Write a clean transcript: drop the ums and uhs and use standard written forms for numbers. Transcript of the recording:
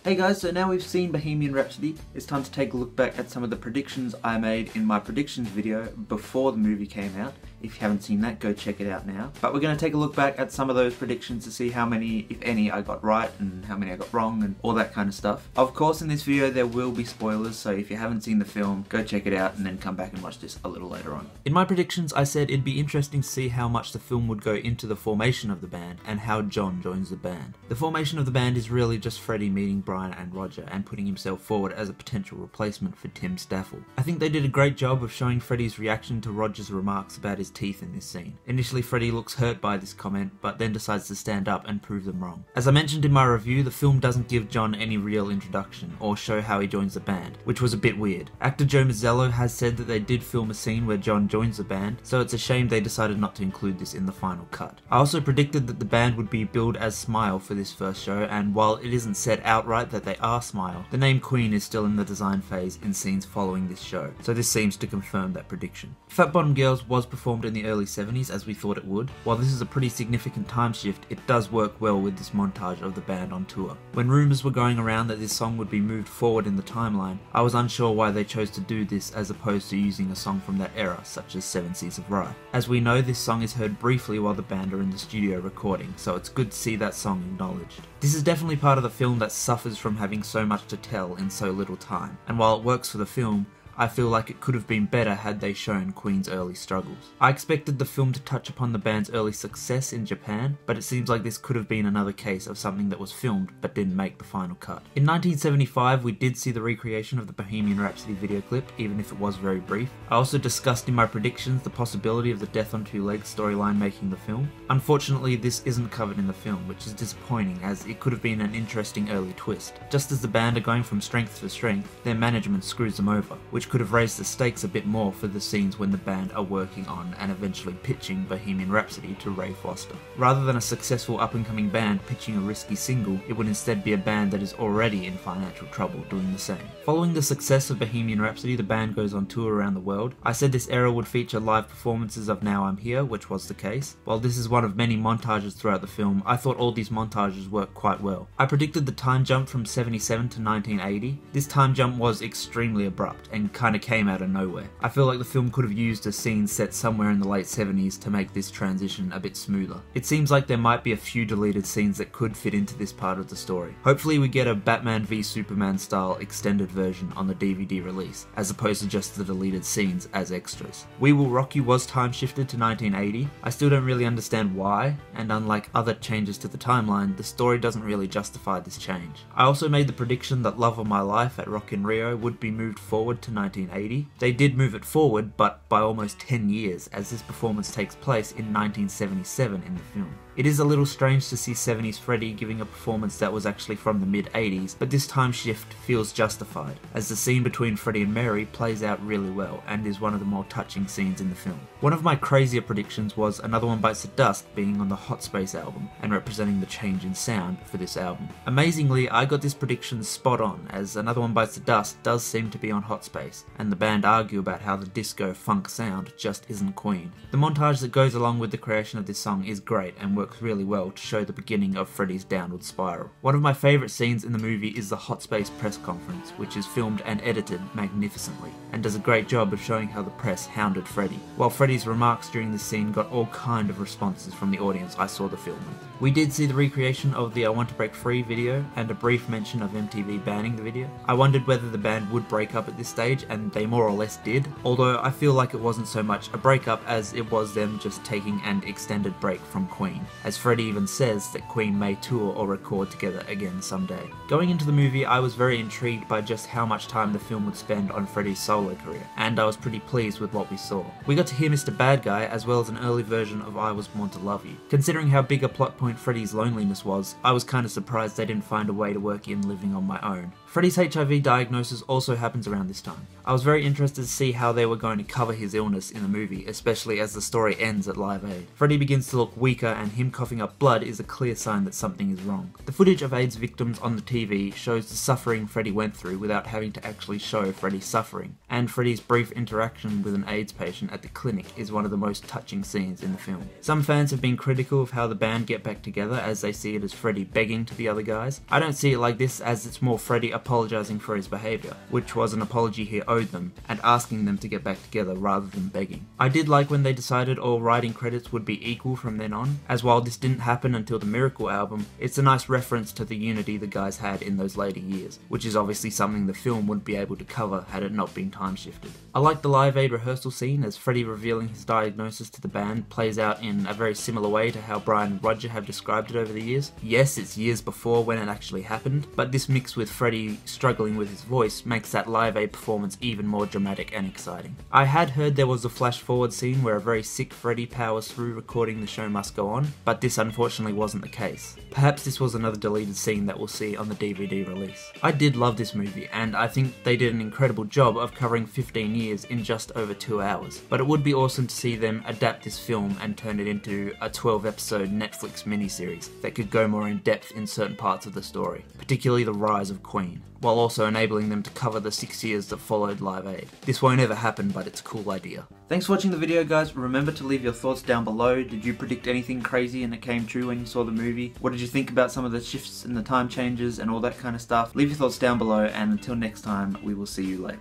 Hey guys, so now we've seen Bohemian Rhapsody, it's time to take a look back at some of the predictions I made in my predictions video before the movie came out. If you haven't seen that, go check it out now. But we're going to take a look back at some of those predictions to see how many, if any, I got right and how many I got wrong and all that kind of stuff. Of course, in this video there will be spoilers, so if you haven't seen the film, go check it out and then come back and watch this a little later on. In my predictions, I said it'd be interesting to see how much the film would go into the formation of the band and how John joins the band. The formation of the band is really just Freddie meeting Brian and Roger and putting himself forward as a potential replacement for Tim Staffel. I think they did a great job of showing Freddie's reaction to Roger's remarks about his teeth in this scene. Initially, Freddie looks hurt by this comment, but then decides to stand up and prove them wrong. As I mentioned in my review, the film doesn't give John any real introduction or show how he joins the band, which was a bit weird. Actor Joe Mazzello has said that they did film a scene where John joins the band, so it's a shame they decided not to include this in the final cut. I also predicted that the band would be billed as Smile for this first show, and while it isn't said outright that they are Smile, the name Queen is still in the design phase in scenes following this show, so this seems to confirm that prediction. Fat Bottom Girls was performed in the early 70s as we thought it would. While this is a pretty significant time shift, it does work well with this montage of the band on tour. When rumours were going around that this song would be moved forward in the timeline, I was unsure why they chose to do this as opposed to using a song from that era, such as Seven Seas of Rye. As we know, this song is heard briefly while the band are in the studio recording, so it's good to see that song acknowledged. This is definitely part of the film that suffers from having so much to tell in so little time, and while it works for the film, I feel like it could have been better had they shown Queen's early struggles. I expected the film to touch upon the band's early success in Japan, but it seems like this could have been another case of something that was filmed but didn't make the final cut. In 1975, we did see the recreation of the Bohemian Rhapsody video clip, even if it was very brief. I also discussed in my predictions the possibility of the Death on Two Legs storyline making the film. Unfortunately, this isn't covered in the film, which is disappointing as it could have been an interesting early twist. Just as the band are going from strength to strength, their management screws them over, which could have raised the stakes a bit more for the scenes when the band are working on and eventually pitching Bohemian Rhapsody to Ray Foster. Rather than a successful up-and-coming band pitching a risky single, it would instead be a band that is already in financial trouble doing the same. Following the success of Bohemian Rhapsody, the band goes on tour around the world. I said this era would feature live performances of Now I'm Here, which was the case. While this is one of many montages throughout the film, I thought all these montages worked quite well. I predicted the time jump from 77 to 1980. This time jump was extremely abrupt and kinda came out of nowhere. I feel like the film could have used a scene set somewhere in the late 70s to make this transition a bit smoother. It seems like there might be a few deleted scenes that could fit into this part of the story. Hopefully we get a Batman v Superman style extended version on the DVD release, as opposed to just the deleted scenes as extras. We Will Rock You was time shifted to 1980. I still don't really understand why, and unlike other changes to the timeline, the story doesn't really justify this change. I also made the prediction that Love of My Life at Rock in Rio would be moved forward to 1980. They did move it forward, but by almost 10 years, as this performance takes place in 1977 in the film. It is a little strange to see 70s Freddie giving a performance that was actually from the mid-80s, but this time shift feels justified, as the scene between Freddie and Mary plays out really well and is one of the more touching scenes in the film. One of my crazier predictions was Another One Bites the Dust being on the Hot Space album and representing the change in sound for this album. Amazingly, I got this prediction spot on, as Another One Bites the Dust does seem to be on Hot Space, and the band argue about how the disco funk sound just isn't Queen. The montage that goes along with the creation of this song is great and works really well to show the beginning of Freddie's downward spiral. One of my favourite scenes in the movie is the Hot Space press conference, which is filmed and edited magnificently, and does a great job of showing how the press hounded Freddie. While Freddie's remarks during this scene got all kind of responses from the audience I saw the film with. We did see the recreation of the I Want to Break Free video, and a brief mention of MTV banning the video. I wondered whether the band would break up at this stage, and they more or less did, although I feel like it wasn't so much a breakup as it was them just taking an extended break from Queen, as Freddie even says that Queen may tour or record together again someday. Going into the movie, I was very intrigued by just how much time the film would spend on Freddie's solo career, and I was pretty pleased with what we saw. We got to hear Mr. Bad Guy, as well as an early version of I Was Born to Love You. Considering how big a plot point Freddie's Loneliness was, I was kinda surprised they didn't find a way to work in Living on My Own. Freddie's HIV diagnosis also happens around this time. I was very interested to see how they were going to cover his illness in the movie, especially as the story ends at Live Aid. Freddie begins to look weaker and him coughing up blood is a clear sign that something is wrong. The footage of AIDS victims on the TV shows the suffering Freddie went through without having to actually show Freddie suffering, and Freddie's brief interaction with an AIDS patient at the clinic is one of the most touching scenes in the film. Some fans have been critical of how the band get back together, as they see it as Freddie begging to the other guys. I don't see it like this, as it's more Freddie apologising for his behaviour, which was an apology he owed them, and asking them to get back together rather than begging. I did like when they decided all writing credits would be equal from then on, as while this didn't happen until the Miracle album, it's a nice reference to the unity the guys had in those later years, which is obviously something the film wouldn't be able to cover had it not been time shifted. I like the Live Aid rehearsal scene, as Freddie revealing his diagnosis to the band plays out in a very similar way to how Brian and Roger have described it over the years. Yes, it's years before when it actually happened, but this mix with Freddie struggling with his voice makes that Live Aid performance even more dramatic and exciting. I had heard there was a flash forward scene where a very sick Freddie powers through recording The Show Must Go On, but this unfortunately wasn't the case. Perhaps this was another deleted scene that we'll see on the DVD release. I did love this movie, and I think they did an incredible job of covering 15 years in just over 2 hours, but it would be awesome to see them adapt this film and turn it into a 12-episode Netflix miniseries that could go more in depth in certain parts of the story, particularly the rise of Queen, while also enabling them to cover the 6 years that followed Live Aid. This won't ever happen, but it's a cool idea. Thanks for watching the video, guys. Remember to leave your thoughts down below. Did you predict anything crazy and it came true when you saw the movie? What did you think about some of the shifts and the time changes and all that kind of stuff? Leave your thoughts down below, and until next time, we will see you later.